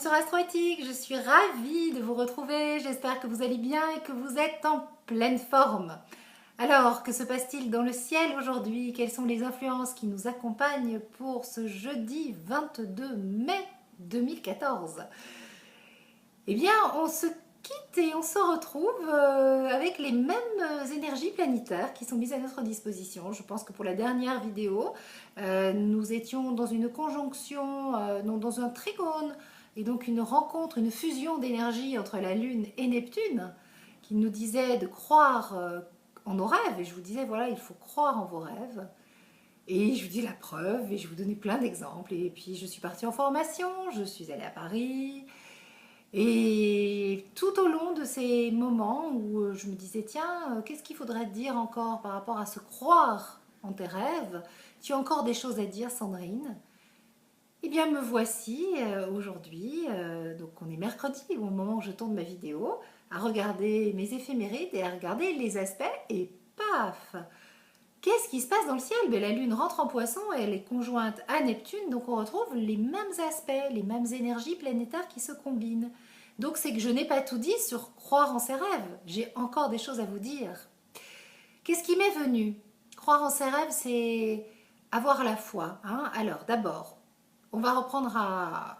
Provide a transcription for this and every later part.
sur Astroéthique, je suis ravie de vous retrouver, j'espère que vous allez bien et que vous êtes en pleine forme. Alors, que se passe-t-il dans le ciel aujourd'hui? Quelles sont les influences qui nous accompagnent pour ce jeudi 22 mai 2014? Eh bien, on se quitte et on se retrouve avec les mêmes énergies planétaires qui sont mises à notre disposition. Je pense que pour la dernière vidéo, nous étions dans une conjonction, non, dans un trigone, et donc une rencontre, une fusion d'énergie entre la Lune et Neptune, qui nous disait de croire en nos rêves. Et je vous disais, voilà, il faut croire en vos rêves. Et je vous dis la preuve, et je vous donnais plein d'exemples. Et puis je suis partie en formation, je suis allée à Paris. Et tout au long de ces moments où je me disais, tiens, qu'est-ce qu'il faudrait dire encore par rapport à se croire en tes rêves? Tu as encore des choses à dire, Sandrine? Eh bien, me voici aujourd'hui, donc on est mercredi, au moment où je tourne ma vidéo, à regarder mes éphémérides et à regarder les aspects, et paf! Qu'est-ce qui se passe dans le ciel? Ben, la Lune rentre en Poisson et elle est conjointe à Neptune, donc on retrouve les mêmes aspects, les mêmes énergies planétaires qui se combinent. Donc c'est que je n'ai pas tout dit sur croire en ses rêves, j'ai encore des choses à vous dire. Qu'est-ce qui m'est venu? Croire en ses rêves, c'est avoir la foi. Hein. Alors d'abord, on va reprendre à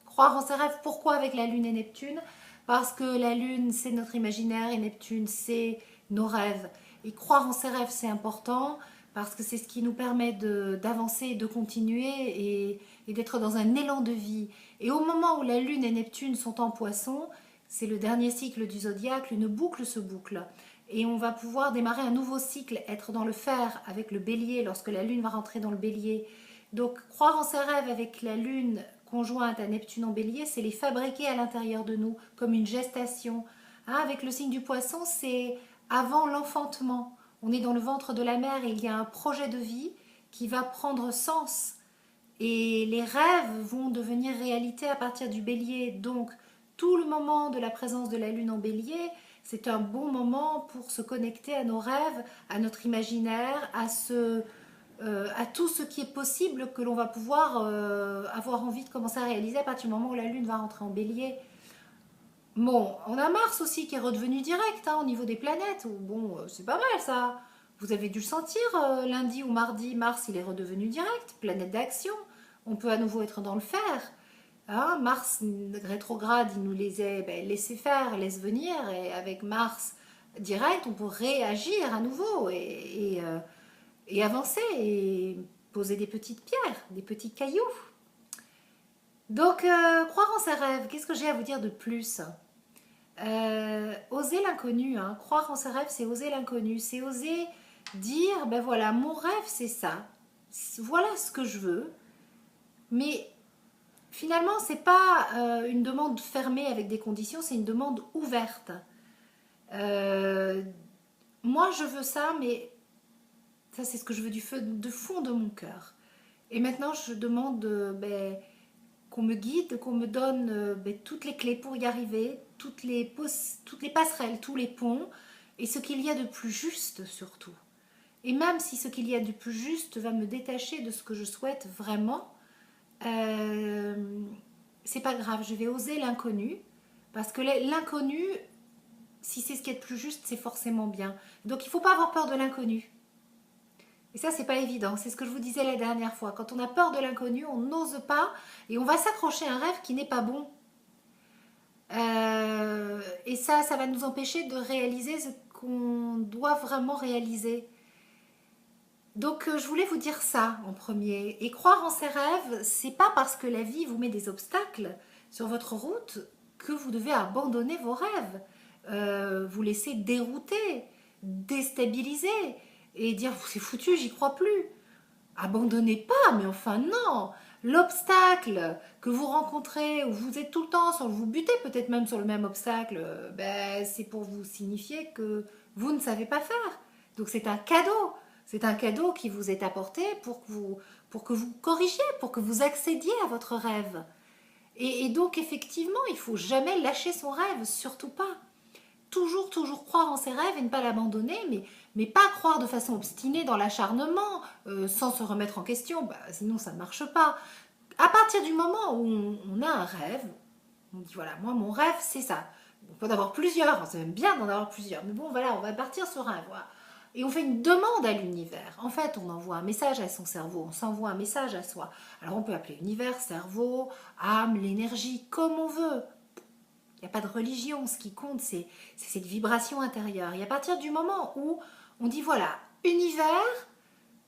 croire en ses rêves. Pourquoi avec la Lune et Neptune? Parce que la Lune, c'est notre imaginaire et Neptune, c'est nos rêves. Et croire en ses rêves, c'est important parce que c'est ce qui nous permet d'avancer, de continuer et d'être dans un élan de vie. Et au moment où la Lune et Neptune sont en Poisson, c'est le dernier cycle du zodiaque, une boucle se boucle. Et on va pouvoir démarrer un nouveau cycle, être dans le fer avec le bélier lorsque la Lune va rentrer dans le bélier. Donc croire en ses rêves avec la Lune conjointe à Neptune en bélier, c'est les fabriquer à l'intérieur de nous, comme une gestation. Hein, avec le signe du Poisson, c'est avant l'enfantement. On est dans le ventre de la mère et il y a un projet de vie qui va prendre sens. Et les rêves vont devenir réalité à partir du bélier. Donc, tout le moment de la présence de la Lune en bélier, c'est un bon moment pour se connecter à nos rêves, à notre imaginaire, à tout ce qui est possible que l'on va pouvoir avoir envie de commencer à réaliser à partir du moment où la Lune va rentrer en bélier. Bon, on a Mars aussi qui est redevenu direct hein, au niveau des planètes. Bon, c'est pas mal ça. Vous avez dû le sentir lundi ou mardi. Mars, il est redevenu direct, planète d'action. On peut à nouveau être dans le fer. Hein, Mars rétrograde, il nous laissez faire, laisse venir. Et avec Mars direct, on peut réagir à nouveau et avancer et poser des petites pierres, des petits cailloux. Donc, croire en ses rêves, qu'est-ce que j'ai à vous dire de plus? Oser l'inconnu, hein. Croire en ses rêves, c'est oser l'inconnu, c'est oser dire, ben voilà, mon rêve c'est ça, voilà ce que je veux, mais finalement c'est pas une demande fermée avec des conditions, c'est une demande ouverte. Euh, Moi je veux ça, mais ça c'est ce que je veux de fond de mon cœur. Et maintenant je demande qu'on me guide, qu'on me donne toutes les clés pour y arriver, toutes les passerelles, tous les ponts, et ce qu'il y a de plus juste surtout. Et même si ce qu'il y a de plus juste va me détacher de ce que je souhaite vraiment, euh, c'est pas grave, je vais oser l'inconnu, parce que l'inconnu, si c'est ce qui est de plus juste, c'est forcément bien. Donc il ne faut pas avoir peur de l'inconnu. Et ça, c'est pas évident. C'est ce que je vous disais la dernière fois. Quand on a peur de l'inconnu, on n'ose pas et on va s'accrocher à un rêve qui n'est pas bon. Et ça va nous empêcher de réaliser ce qu'on doit vraiment réaliser. Donc, je voulais vous dire ça en premier. Et croire en ses rêves, c'est pas parce que la vie vous met des obstacles sur votre route que vous devez abandonner vos rêves. Vous laisser dérouter, déstabiliser et dire c'est foutu, j'y crois plus. Abandonnez pas, mais enfin non. L'obstacle que vous rencontrez, où vous êtes tout le temps, sans vous buter peut-être même sur le même obstacle, c'est pour vous signifier que vous ne savez pas faire. Donc c'est un cadeau. C'est un cadeau qui vous est apporté pour que vous corrigiez, pour que vous accédiez à votre rêve. Et donc effectivement, il ne faut jamais lâcher son rêve, surtout pas. Toujours croire en ses rêves et ne pas l'abandonner, mais pas croire de façon obstinée dans l'acharnement, sans se remettre en question, sinon ça ne marche pas. à partir du moment où on a un rêve, on dit voilà, moi mon rêve c'est ça. On peut en avoir plusieurs, c'est même bien d'en avoir plusieurs, mais bon voilà, on va partir sur un. Voilà. Et on fait une demande à l'univers. En fait, on envoie un message à son cerveau, on s'envoie un message à soi. Alors on peut appeler univers, cerveau, âme, l'énergie, comme on veut. Il n'y a pas de religion, ce qui compte c'est cette vibration intérieure. Et à partir du moment où on dit voilà, univers,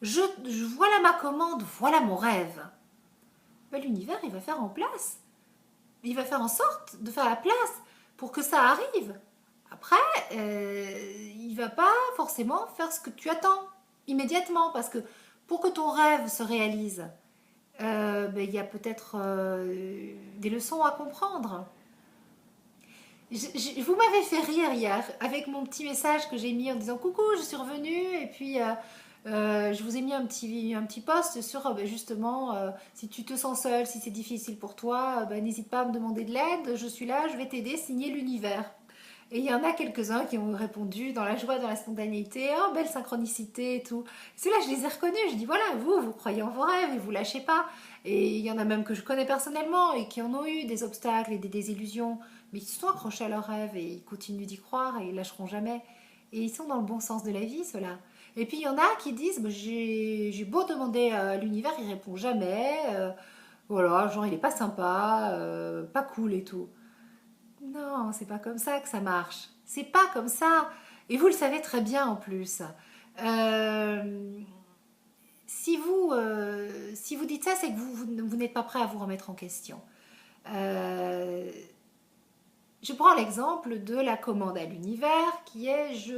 voilà ma commande, voilà mon rêve. Ben, l'univers, il va faire en place. Il va faire en sorte de faire la place pour que ça arrive. Après, il va pas forcément faire ce que tu attends immédiatement, parce que pour que ton rêve se réalise, ben, il y a peut-être des leçons à comprendre. Vous m'avez fait rire hier avec mon petit message que j'ai mis en disant coucou, je suis revenue et puis je vous ai mis un petit post sur justement si tu te sens seul, si c'est difficile pour toi, n'hésite pas à me demander de l'aide, je suis là, je vais t'aider, signer l'univers. Et il y en a quelques-uns qui ont répondu dans la joie, dans la spontanéité, oh belle synchronicité et tout. Ceux-là, je les ai reconnus, je dis voilà, vous croyez en vos rêves et vous lâchez pas. Et il y en a même que je connais personnellement et qui en ont eu des obstacles et des désillusions, mais qui se sont accrochés à leurs rêves et ils continuent d'y croire et ils lâcheront jamais. Et ils sont dans le bon sens de la vie, ceux-là. Et puis il y en a qui disent, bah, j'ai beau demander à l'univers, il répond jamais. Voilà, genre il est pas sympa, pas cool et tout. Non, c'est pas comme ça que ça marche. C'est pas comme ça. Et vous le savez très bien en plus. Euh, si vous dites ça, c'est que vous n'êtes pas prêt à vous remettre en question. Euh, je prends l'exemple de la commande à l'univers qui est je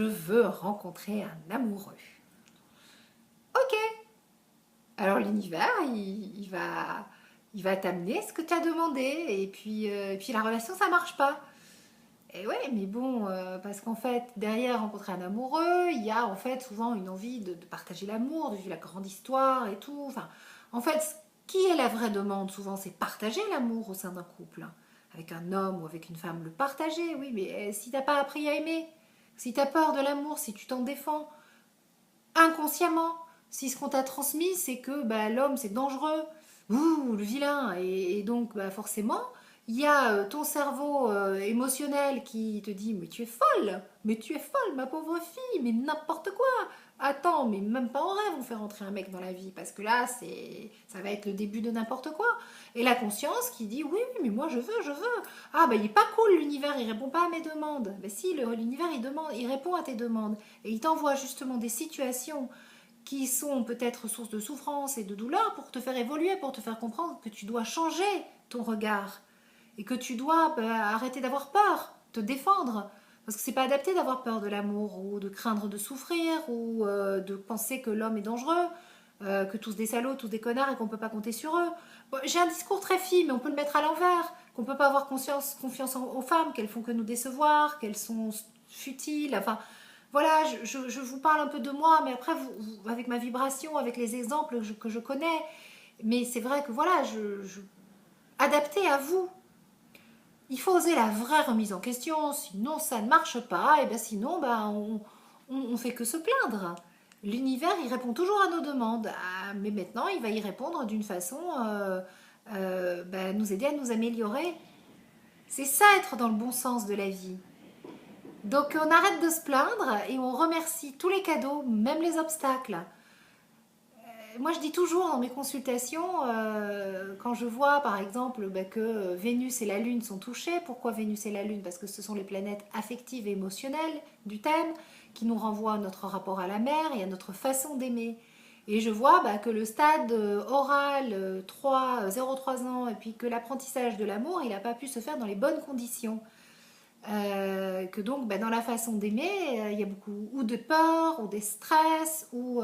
veux rencontrer un amoureux. Ok. Alors l'univers, il va t'amener ce que tu as demandé et puis la relation ça marche pas. Et ouais, mais bon, parce qu'en fait, derrière rencontrer un amoureux, il y a en fait souvent une envie de partager l'amour, de vivre la grande histoire et tout. Enfin, en fait, ce qui est la vraie demande souvent, c'est partager l'amour au sein d'un couple. Avec un homme ou avec une femme, le partager, oui, mais si t'as pas appris à aimer, si t'as peur de l'amour, si tu t'en défends, inconsciemment, si ce qu'on t'a transmis, c'est que bah, l'homme c'est dangereux, ouh, le vilain, et donc bah, forcément, il y a ton cerveau émotionnel qui te dit mais tu es folle, ma pauvre fille, mais n'importe quoi. Attends, mais même pas en rêve on fait rentrer un mec dans la vie parce que là ça va être le début de n'importe quoi. Et la conscience qui dit oui, mais moi je veux. Ah bah il est pas cool l'univers, il répond pas à mes demandes. Bah si l'univers il répond à tes demandes et il t'envoie justement des situations qui sont peut-être source de souffrance et de douleur pour te faire évoluer, pour te faire comprendre que tu dois changer ton regard et que tu dois arrêter d'avoir peur, te défendre. Parce que c'est pas adapté d'avoir peur de l'amour ou de craindre de souffrir ou de penser que l'homme est dangereux, que tous des salauds, tous des connards et qu'on peut pas compter sur eux. Bon, j'ai un discours très fin, mais on peut le mettre à l'envers, qu'on peut pas avoir confiance aux femmes, qu'elles font que nous décevoir, qu'elles sont futiles, enfin voilà, je vous parle un peu de moi, mais après, avec ma vibration, avec les exemples que je connais, mais c'est vrai que voilà, adapté à vous. Il faut oser la vraie remise en question, sinon ça ne marche pas, et bien sinon on fait que se plaindre. L'univers, il répond toujours à nos demandes, mais maintenant il va y répondre d'une façon nous aider à nous améliorer. C'est ça être dans le bon sens de la vie. Donc on arrête de se plaindre et on remercie tous les cadeaux, même les obstacles. Moi je dis toujours dans mes consultations, quand je vois par exemple que Vénus et la Lune sont touchées, pourquoi Vénus et la Lune? Parce que ce sont les planètes affectives et émotionnelles du thème qui nous renvoient à notre rapport à la mer et à notre façon d'aimer. Et je vois que le stade oral 0-3 ans et puis que l'apprentissage de l'amour il n'a pas pu se faire dans les bonnes conditions. Que donc dans la façon d'aimer, il y a beaucoup ou de peur, ou des stress, ou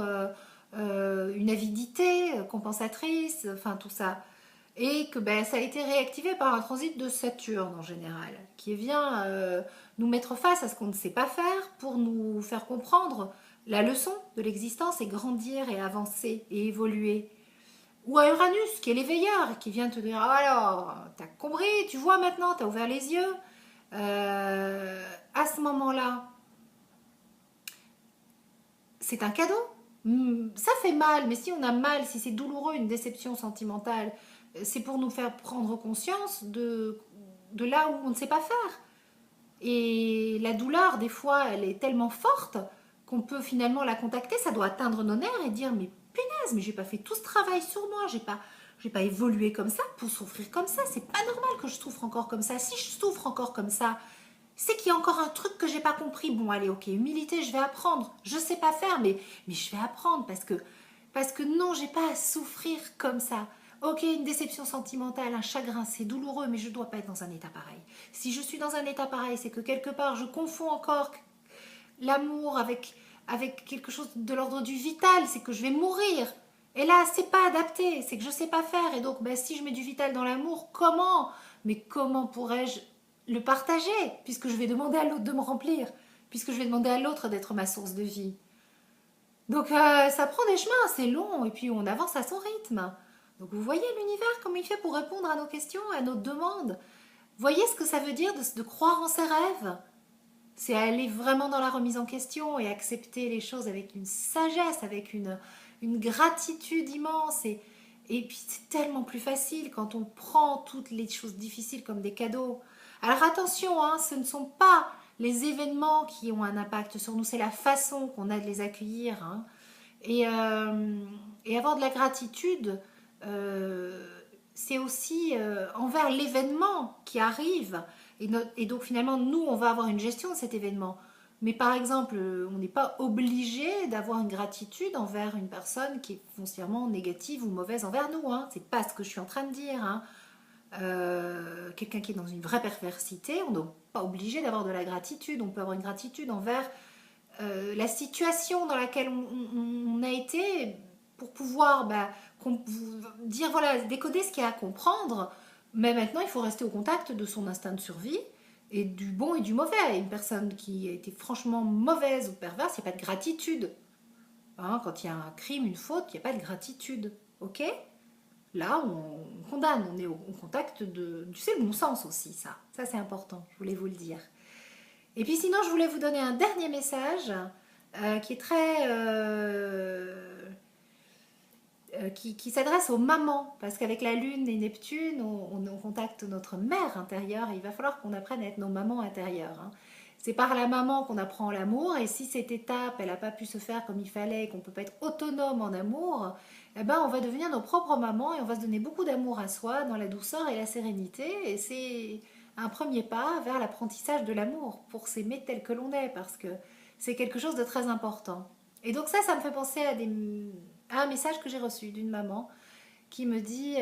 une avidité compensatrice, enfin tout ça. Et que ça a été réactivé par un transit de Saturne en général, qui vient nous mettre face à ce qu'on ne sait pas faire pour nous faire comprendre la leçon de l'existence et grandir et avancer et évoluer. Ou à Uranus, qui est l'éveilleur, qui vient te dire ah, alors, t'as compris, tu vois maintenant, t'as ouvert les yeux. À ce moment-là, c'est un cadeau. Ça fait mal, mais si on a mal, si c'est douloureux, une déception sentimentale, c'est pour nous faire prendre conscience de là où on ne sait pas faire. Et la douleur, des fois, elle est tellement forte qu'on peut finalement la contacter, ça doit atteindre nos nerfs et dire mais punaise, mais j'ai pas fait tout ce travail sur moi, j'ai pas évolué comme ça pour souffrir comme ça, c'est pas normal que je souffre encore comme ça. Si je souffre encore comme ça, c'est qu'il y a encore un truc que j'ai pas compris. Bon, allez, ok, humilité, je vais apprendre. Je sais pas faire, mais je vais apprendre parce que non, j'ai pas à souffrir comme ça. Ok, une déception sentimentale, un chagrin, c'est douloureux, mais je dois pas être dans un état pareil. Si je suis dans un état pareil, c'est que quelque part, je confonds encore l'amour avec quelque chose de l'ordre du vital, c'est que je vais mourir. Et là, c'est pas adapté, c'est que je sais pas faire. Et donc, ben, si je mets du vital dans l'amour, comment? Mais comment pourrais-je le partager, puisque je vais demander à l'autre de me remplir, puisque je vais demander à l'autre d'être ma source de vie. Donc ça prend des chemins, c'est long, et puis on avance à son rythme. Donc vous voyez l'univers, comment il fait pour répondre à nos questions, à nos demandes. Voyez ce que ça veut dire de croire en ses rêves. C'est aller vraiment dans la remise en question et accepter les choses avec une sagesse, avec une gratitude immense. Et puis c'est tellement plus facile quand on prend toutes les choses difficiles comme des cadeaux. Alors attention, hein, ce ne sont pas les événements qui ont un impact sur nous, c'est la façon qu'on a de les accueillir. Hein. Et, euh, et avoir de la gratitude, euh, c'est aussi envers l'événement qui arrive. Et donc finalement, nous, on va avoir une gestion de cet événement. Mais par exemple, on n'est pas obligé d'avoir une gratitude envers une personne qui est foncièrement négative ou mauvaise envers nous. Hein. C'est pas ce que je suis en train de dire. Hein. Quelqu'un qui est dans une vraie perversité, on n'est pas obligé d'avoir de la gratitude. On peut avoir une gratitude envers la situation dans laquelle on a été pour pouvoir dire, voilà, décoder ce qu'il y a à comprendre. Mais maintenant, il faut rester au contact de son instinct de survie et du bon et du mauvais. Une personne qui a été franchement mauvaise ou perverse, il n'y a pas de gratitude. Hein, quand il y a un crime, une faute, il n'y a pas de gratitude. Ok? Là, on condamne, on est au contact de... Tu sais, le bon sens aussi, ça. Ça, c'est important, je voulais vous le dire. Et puis sinon, je voulais vous donner un dernier message qui est qui s'adresse aux mamans, parce qu'avec la Lune et Neptune, on contacte notre mère intérieure, et il va falloir qu'on apprenne à être nos mamans intérieures. Hein. C'est par la maman qu'on apprend l'amour, et si cette étape, elle n'a pas pu se faire comme il fallait, qu'on ne peut pas être autonome en amour, eh ben, on va devenir nos propres mamans, et on va se donner beaucoup d'amour à soi, dans la douceur et la sérénité, et c'est un premier pas vers l'apprentissage de l'amour, pour s'aimer tel que l'on est, parce que c'est quelque chose de très important. Et donc ça me fait penser à un message que j'ai reçu d'une maman qui me dit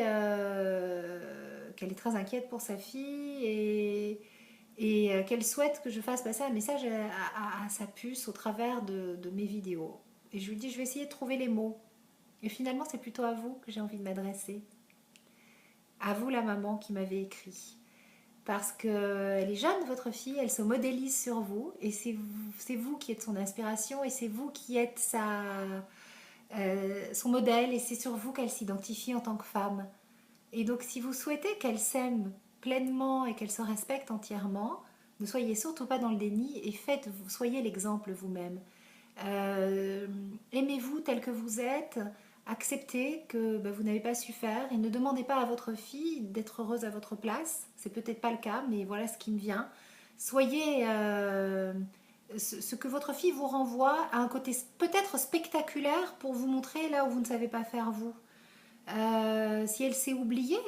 qu'elle est très inquiète pour sa fille et qu'elle souhaite que je fasse passer un message à sa puce au travers de mes vidéos. Et je lui dis, je vais essayer de trouver les mots. Et finalement, c'est plutôt à vous que j'ai envie de m'adresser. À vous, la maman qui m'avait écrit. Parce qu'elle est jeune, votre fille, elle se modélise sur vous, et c'est vous qui êtes son inspiration, et c'est vous qui êtes son modèle, et c'est sur vous qu'elle s'identifie en tant que femme. Et donc si vous souhaitez qu'elle s'aime pleinement et qu'elle se respecte entièrement, ne soyez surtout pas dans le déni et soyez l'exemple vous-même. Aimez-vous tel que vous êtes, acceptez que vous n'avez pas su faire et ne demandez pas à votre fille d'être heureuse à votre place. C'est peut-être pas le cas, mais voilà ce qui me vient. Soyez ce que votre fille vous renvoie à un côté peut-être spectaculaire pour vous montrer là où vous ne savez pas faire vous. Si elle s'est oubliée,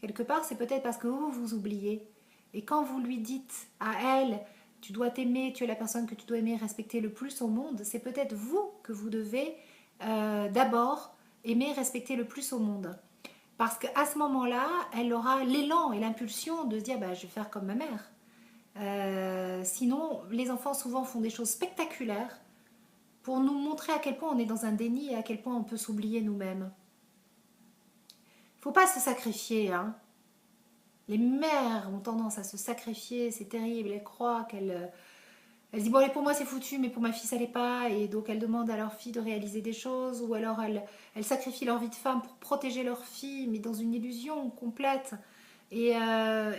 quelque part, c'est peut-être parce que vous vous oubliez. Et quand vous lui dites à elle, tu dois t'aimer, tu es la personne que tu dois aimer, respecter le plus au monde, c'est peut-être vous que vous devez d'abord aimer, respecter le plus au monde. Parce qu'à ce moment-là, elle aura l'élan et l'impulsion de se dire bah, je vais faire comme ma mère. Sinon, les enfants souvent font des choses spectaculaires pour nous montrer à quel point on est dans un déni et à quel point on peut s'oublier nous-mêmes. Il ne faut pas se sacrifier. Hein. Les mères ont tendance à se sacrifier, c'est terrible. Elles croient elles disent bon allez pour moi c'est foutu mais pour ma fille ça l'est pas et donc elles demandent à leur fille de réaliser des choses ou alors elles sacrifient leur vie de femme pour protéger leur fille mais dans une illusion complète et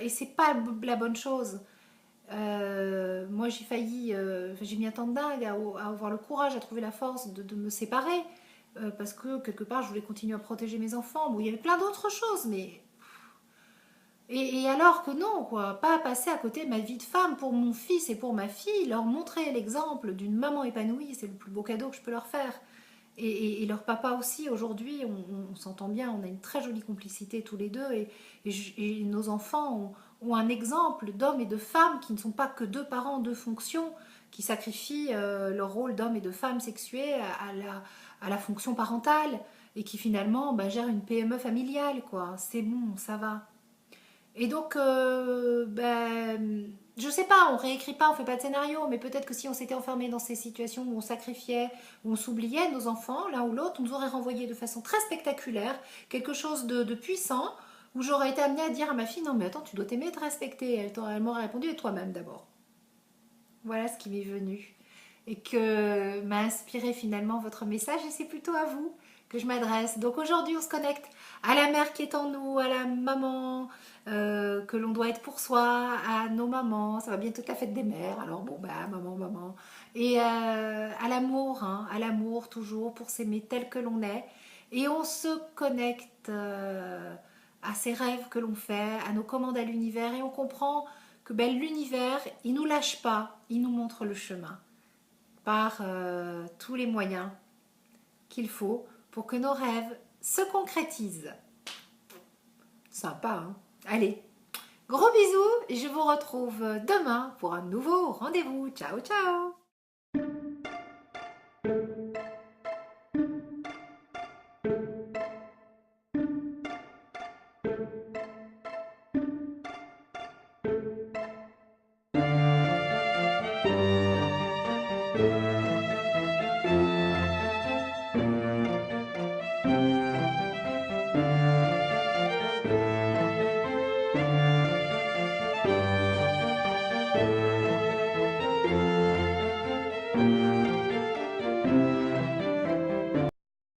c'est pas la bonne chose. Moi j'ai failli, j'ai mis un temps de dingue à avoir le courage, à trouver la force de me séparer parce que quelque part je voulais continuer à protéger mes enfants. Bon, il y avait plein d'autres choses, mais... Et alors que non, quoi, pas passer à côté de ma vie de femme pour mon fils et pour ma fille, leur montrer l'exemple d'une maman épanouie, c'est le plus beau cadeau que je peux leur faire. Et leur papa aussi, aujourd'hui, on s'entend bien, on a une très jolie complicité tous les deux, et nos enfants ont un exemple d'hommes et de femmes qui ne sont pas que deux parents, deux fonctions, qui sacrifient leur rôle d'homme et de femme sexuée à la fonction parentale, et qui finalement bah, gèrent une PME familiale, quoi. C'est bon, ça va. Et donc, ben, je sais pas, on réécrit pas, on fait pas de scénario, mais peut-être que si on s'était enfermé dans ces situations où on sacrifiait, où on s'oubliait nos enfants, l'un ou l'autre, on nous aurait renvoyé de façon très spectaculaire, quelque chose de puissant, où j'aurais été amenée à dire à ma fille, non mais attends, tu dois t'aimer et te respecter. Elle m'aurait répondu, et toi-même d'abord. Voilà ce qui m'est venu. Et que m'a inspiré finalement votre message, et c'est plutôt à vous que je m'adresse. Donc aujourd'hui, on se connecte à la mère qui est en nous, à la maman que l'on doit être pour soi, à nos mamans. Ça va bientôt être la fête des mères, alors bon, bah maman, maman. Et à l'amour, hein, à l'amour toujours, pour s'aimer tel que l'on est. Et on se connecte à ces rêves que l'on fait, à nos commandes à l'univers, et on comprend que ben, l'univers, il nous lâche pas, il nous montre le chemin par tous les moyens qu'il faut pour que nos rêves se concrétisent. Sympa, hein? Allez, gros bisous, et je vous retrouve demain pour un nouveau rendez-vous. Ciao, ciao!